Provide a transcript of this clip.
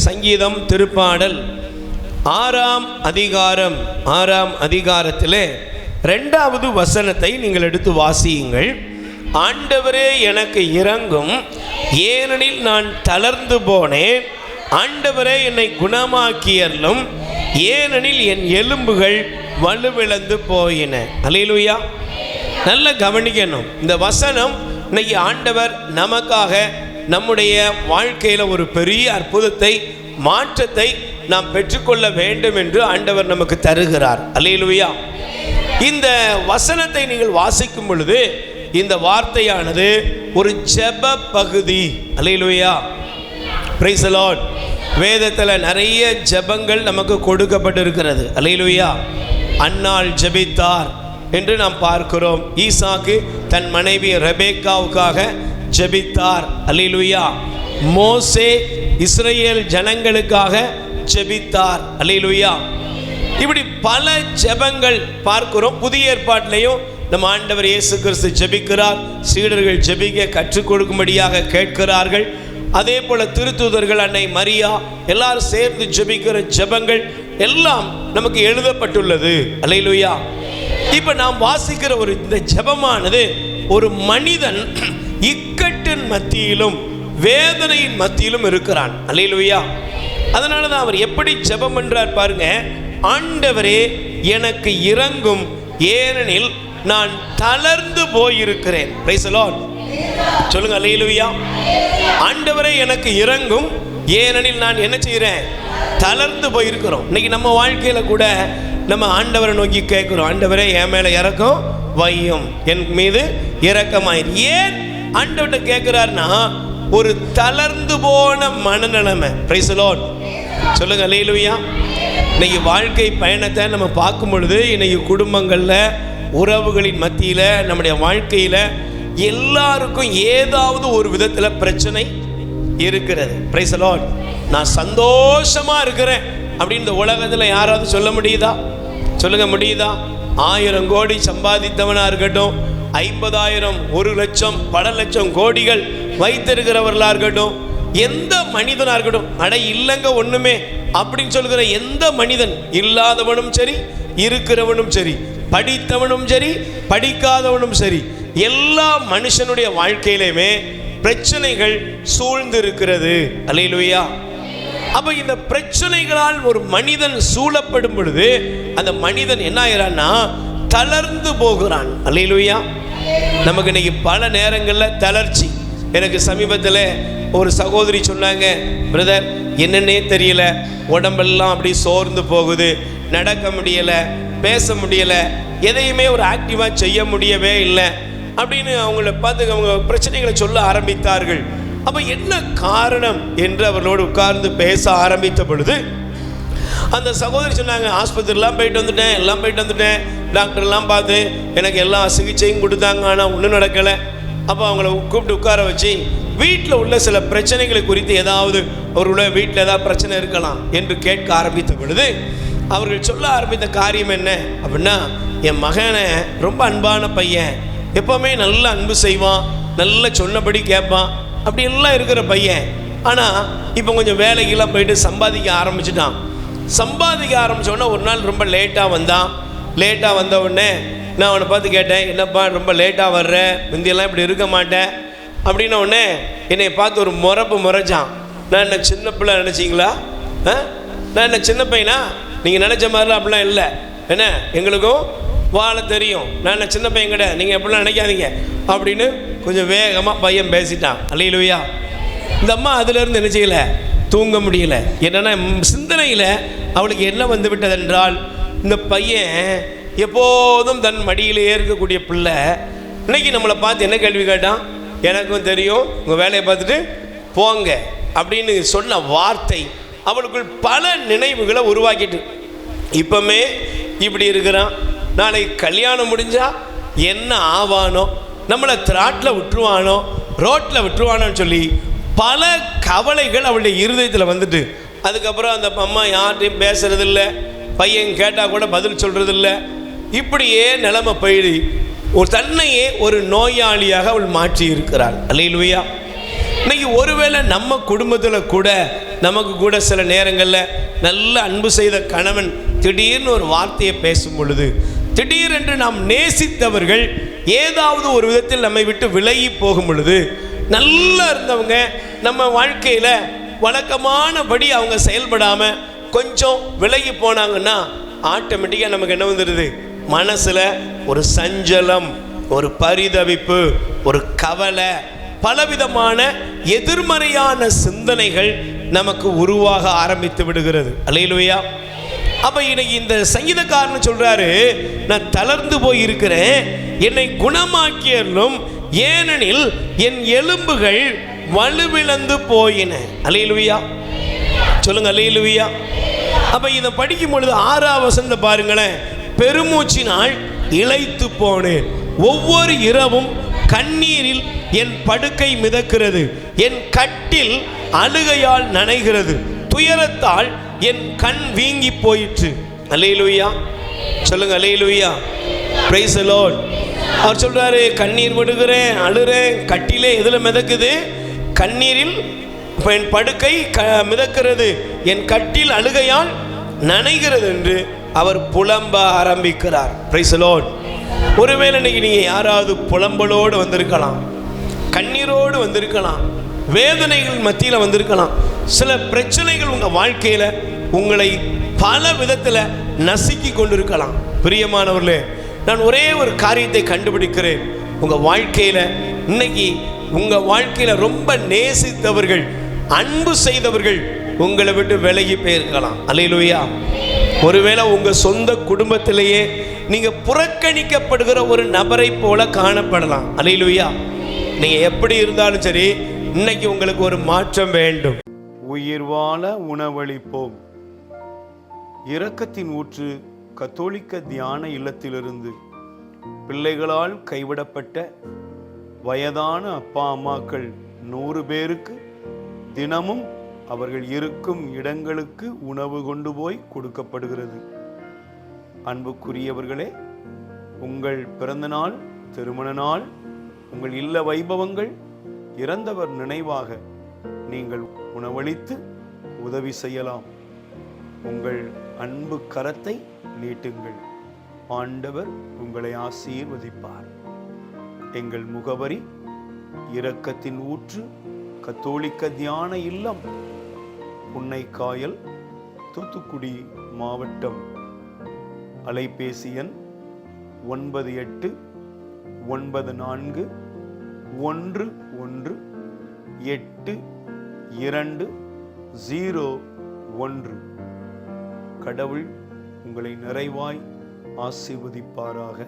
சங்கீதம் திருப்பாடல் 6ஆம் அதிகாரத்திலே 2வது வசனத்தை நீங்கள் எடுத்து வாசியுங்கள். ஆண்டவரே எனக்கு இரங்கும், ஏனெனில் நான் தளர்ந்து போனேன். ஆண்டவரே என்னை குணமாக்கியருளும், ஏனெனில் என் எலும்புகள் வலுவிழந்து போயின. அல்லேலூயா. நல்ல கவனிக்கணும். இந்த வசனம் இன்னைக்கு ஆண்டவர் நமக்காக நம்முடைய வாழ்க்கையில் ஒரு பெரிய அற்புதத்தை, மாற்றத்தை நாம் பெற்றுக்கொள்ள வேண்டும் என்று ஆண்டவர் நமக்கு தருகிறார். அல்லேலூயா. இந்த வசனத்தை நீங்கள் வாசிக்கும் பொழுது இந்த வார்த்தையானது ஒரு ஜெப பகுதி. அல்லேலூயா. Praise the lord. வேதத்தில் நிறைய ஜெபங்கள் நமக்கு கொடுக்கப்பட்டிருக்கிறது. அல்லேலூயா. அன்னாள் ஜெபித்தார் என்று நாம் பார்க்கிறோம். ஈசாக்கு தன் மனைவி ரெபேக்காவுக்காக ஜெபித்தார். அல்லேலூயா. மோசே இஸ்ரவேல் ஜனங்களுக்காக ஜெபித்தார். அல்லேலூயா. இப்படி பல ஜெபங்கள் பார்க்கிறோம். புதிய ஏற்பாட்டிலையும் நம்ம ஆண்டவர் இயேசு கிறிஸ்து ஜெபிக்கிறார். சீடர்கள் ஜெபிக்க கற்றுக் கொடுக்கும்படியாக கேட்கிறார்கள். அதே போல திருத்தூதர்கள், அன்னை மரியா எல்லாரும் சேர்ந்து ஜெபிக்கிற ஜெபங்கள் எல்லாம் நமக்கு எழுதப்பட்டுள்ளது. அல்லேலூயா. இப்ப நாம் வாசிக்கிற ஒரு இந்த ஜெபமானது ஒரு மனிதன் இக்கட்டின் மத்தியிலும் வேதனையின் மத்தியிலும் இருக்கிறான். அல்லேலூயா. அதனால தான் அவர் எப்படி ஜெபம் பண்றார் பாருங்க. ஆண்டவரே எனக்கு இரங்கும், ஏனெனில் நான் தளர்ந்து போயிருக்கிறேன். Price the Lord. சொல்லுங்க அல்லேலூயா. ஆண்டவரே எனக்கு இரங்கும், ஏனெனில் நான் என்ன செய்கிறேன்? தளர்ந்து போயிருக்கிறோம். இன்னைக்கு நம்ம வாழ்க்கையில கூட நம்ம ஆண்டவரை நோக்கி கேட்கிறோம், ஆண்டவரே என் மேல இரக்கம் வையும், என் மீது இரக்கமாயிரு. ஏன் ஆண்டவர்கிட்ட கேட்கிறார்னா ஒரு தளர்ந்து போன மனநிலைமை. Price the Lord. சொல்லுங்க அல்லேலூயா. இன்னைக்கு வாழ்க்கை பயணத்தை நம்ம பார்க்கும் பொழுது இன்னைக்கு குடும்பங்களில், உறவுகளின் மத்தியில், நம்முடைய வாழ்க்கையில் எல்லாருக்கும் ஏதாவது ஒரு விதத்தில் பிரச்சனை இருக்கிறது. Price the Lord. நான் சந்தோஷமா இருக்கிறேன் அப்படின்னு இந்த உலகத்தில் யாராவது சொல்ல முடியுதா? சொல்லுங்க, முடியுதா? 1000 கோடி சம்பாதித்தவனா இருக்கட்டும், 50,000, 1 லட்சம், பல லட்சம் கோடிகள் வைத்திருக்கிறவர்களா இருக்கட்டும், எந்த மனிதனா இருக்கட்டும், அட இல்லைங்க ஒண்ணுமே அப்படின்னு சொல்லுகிற எந்த மனிதன், இல்லாதவனும் சரி இருக்கிறவனும் சரி, படித்தவனும் சரி படிக்காதவனும் சரி, எல்லா மனுஷனுடைய வாழ்க்கையிலுமே பிரச்சனைகள் சூழ்ந்து இருக்கிறது. அல்லேலூயா. அப்ப இந்த பிரச்சனைகளால் ஒரு மனிதன் சூழப்படும் பொழுது அந்த மனிதன் என்ன ஆகிறான்னா தளர்ந்து போகிறான். அல்லேலூயா. நமக்கு இன்னைக்கு பல நேரங்களில் தளர்ச்சி. எனக்கு சமீபத்தில் ஒரு சகோதரி சொன்னாங்க, பிரதர் என்னன்னே தெரியல, உடம்பெல்லாம் அப்படி சோர்ந்து போகுது, நடக்க முடியலை, பேச முடியலை, எதையுமே ஒரு ஆக்டிவாக செய்ய முடியவே இல்லை அப்படின்னு அவங்கள பார்த்து அவங்க பிரச்சனைகளை சொல்ல ஆரம்பித்தார்கள். அப்போ என்ன காரணம் என்று அவர்களோடு உட்கார்ந்து பேச ஆரம்பித்த பொழுது அந்த சகோதரி சொன்னாங்க, ஆஸ்பத்திரிலாம் போயிட்டு வந்துட்டேன், எல்லாம் போயிட்டு வந்துட்டேன், டாக்டர்லாம் பார்த்து எனக்கு எல்லா சிகிச்சையும் கொடுத்தாங்க, ஆனால் ஒன்றும் நடக்கலை. அப்போ அவங்கள கூப்பிட்டு உட்கார வச்சு வீட்டில் உள்ள சில பிரச்சனைகளை குறித்து ஏதாவது அவர்களுடைய வீட்டில் ஏதாவது பிரச்சனை இருக்கலாம் என்று கேட்க ஆரம்பித்த பொழுது அவர்கள் சொல்ல ஆரம்பித்த காரியம் என்ன அப்படின்னா, என் மகனை ரொம்ப அன்பான பையன், எப்போவுமே நல்ல அன்பு செய்வான், நல்ல சொன்னபடி கேட்பான், அப்படி எல்லாம் இருக்கிற பையன். ஆனால் இப்போ கொஞ்சம் வேலைக்கெல்லாம் போயிட்டு சம்பாதிக்க ஆரம்பிச்சிட்டான். சம்பாதிக்க ஆரம்பித்தோடனே ஒரு நாள் ரொம்ப லேட்டாக வந்தான். லேட்டாக வந்த உடனே நான் அவனை பார்த்து கேட்டேன், என்னப்பா ரொம்ப லேட்டாக வர்ற, முந்தியெல்லாம் இப்படி இருக்க மாட்டேன் அப்படின்ன உடனே என்னை பார்த்து ஒரு முறைச்சான். நான் என்ன சின்ன பிள்ளை நினச்சிங்களா? நான் என்ன சின்ன பையனா? நீங்கள் நினச்ச மாதிரிலாம் அப்படிலாம் இல்லை, என்ன எங்களுக்கும் வாழ தெரியும், நான் என்ன சின்ன பையன் கிடையாது, நீங்கள் எப்படிலாம் நினைக்காதீங்க அப்படின்னு கொஞ்சம் வேகமாக பையன் பேசிட்டான். அல்லேலூயா. இந்த அம்மா அதிலிருந்து என்ன செய்யலை, தூங்க முடியல. என்னென்னா சிந்தனையில் அவளுக்கு என்ன வந்து விட்டதென்றால், இந்த பையன் எப்போதும் தன் மடியிலேயே இருக்கக்கூடிய பிள்ளை இன்னைக்கு நம்மளை பார்த்து என்ன கேள்வி கேட்டான், எனக்கும் தெரியும், உங்கள் வேலையை பார்த்துட்டு போங்க அப்படின்னு சொன்ன வார்த்தை அவளுக்குள் பல நினைவுகளை உருவாக்கிட்டு, இப்போமே இப்படி இருக்கிறான், நாளைக்கு கல்யாணம் முடிஞ்சா என்ன ஆவானோ, நம்மளை திராட்டில் விட்டுருவானோ, ரோட்டில் விட்டுருவானோன்னு சொல்லி பல கவலைகள் அவளுடைய இருதயத்தில் வந்துட்டு, அதுக்கப்புறம் அந்த அம்மா யார்கிட்டையும் பேசுறதில்ல, பையன் கேட்டால் கூட பதில் சொல்கிறதில்ல, இப்படியே நிலைமை போயிடு ஒரு தன்னையே ஒரு நோயாளியாக அவள் மாற்றி இருக்கிறாள். அல்லேலூயா. இன்னைக்கு ஒருவேளை நம்ம குடும்பத்தில் கூட நமக்கு கூட சில நேரங்களில் நல்ல அன்பு செய்த கணவன் திடீர்னு ஒரு வார்த்தையை பேசும் பொழுது, திடீரென்று நாம் நேசித்தவர்கள் ஏதாவது ஒரு விதத்தில் நம்மை விட்டு விலகி போகும் பொழுது, நல்லா இருந்தவங்க நம்ம வாழ்க்கையில் வழக்கமானபடி அவங்க செயல்படாமல் கொஞ்சம் விலகி போனாங்கன்னா ஆட்டோமேட்டிக்காக நமக்கு என்ன வந்துடுது? மனசில் ஒரு சஞ்சலம், ஒரு பரிதவிப்பு, ஒரு கவலை, பலவிதமான எதிர்மறையான சிந்தனைகள் நமக்கு உருவாக ஆரம்பித்து விடுகிறது. அல்லேலூயா. அப்ப இன்னைக்கு இந்த சங்கீதக்காரன் சொல்றாரு, நான் தளர்ந்து போய் இருக்கிறேன், என்னை குணமாக்கியலும், ஏனெனில் என் எலும்புகள் வலுவிழந்து போயின. அல்லேலூயா சொல்லுங்க, அல்லேலூயா. அப்ப இதை படிக்கும் பொழுது 6ஆம் வசனத்தை பாருங்களேன். பெருமூச்சினால் இளைத்து போனேன், ஒவ்வொரு இரவும் கண்ணீரில் என் படுக்கை மிதக்கிறது, என் கட்டில் அழுகையால் நனைகிறது, துயரத்தால் என் கண் வீங்கி போயிற்று. அல்லேலூயா சொல்லுங்க, அல்லேலூயா. Praise the Lord. அவர் சொல்றாரு, கண்ணீர் விடுகிறேன், அழுறேன், கட்டிலே எதுல மிதக்குது? கண்ணீரில் என் படுக்கை மிதக்கிறது, என் கட்டில் அழுகையால் நனைகிறது என்று அவர் புலம்ப ஆரம்பிக்கிறார். Price the Lord. ஒருவேளை இன்னைக்கு நீங்க யாராவது புலம்பலோடு வந்திருக்கலாம், கண்ணீரோடு வந்திருக்கலாம், வேதனைகள் மத்தியில் வந்திருக்கலாம். சில பிரச்சனைகள் உங்க வாழ்க்கையில உங்களை பல விதத்தில் நசுக்கி கொண்டிருக்கலாம். பிரியமானவர்களே, நான் ஒரே ஒரு காரியத்தை கண்டுபிடிக்கிறேன். உங்க வாழ்க்கையில இன்னைக்கு உங்க வாழ்க்கையில ரொம்ப நேசித்தவர்கள், அன்பு செய்தவர்கள் உங்களை விட்டு விலகி போயிருக்கலாம். அல்லேலூயா. ஒருவேளை உங்க சொந்த குடும்பத்திலேயே நீங்க புறக்கணிக்கப்படுகிற ஒரு நபரை போல காணப்படலாம். அல்லேலூயா. நீங்க எப்படி இருந்தாலும் சரி, இன்னைக்கு உங்களுக்கு ஒரு மாற்றம் வேண்டும். உயிர் வாழ உணவளிப்போம். இரக்கத்தின் ஊற்று கத்தோலிக்க தியான இல்லத்திலிருந்து பிள்ளைகளால் கைவிடப்பட்ட வயதான அப்பா அம்மாக்கள் 100 பேருக்கு தினமும் அவர்கள் இருக்கும் இடங்களுக்கு உணவு கொண்டு போய் கொடுக்கப்படுகிறது. அன்புக்குரியவர்களே, உங்கள் பிறந்த நாள், திருமண நாள், உங்கள் இல்ல வைபவங்கள், இறந்தவர் நினைவாக நீங்கள் உணவளித்து உதவி செய்யலாம். உங்கள் அன்பு கரத்தை நீட்டுங்கள். ஆண்டவர் உங்களை ஆசீர்வதிப்பார். எங்கள் முகவரி: இரக்கத்தின் ஊற்று கத்தோலிக்க தியான இல்லம், புன்னைக்காயல், தூத்துக்குடி மாவட்டம். அலைபேசி எண் 9894118201. கடவுள் உங்களை நிறைவாய் ஆசீர்வதிப்பாராக.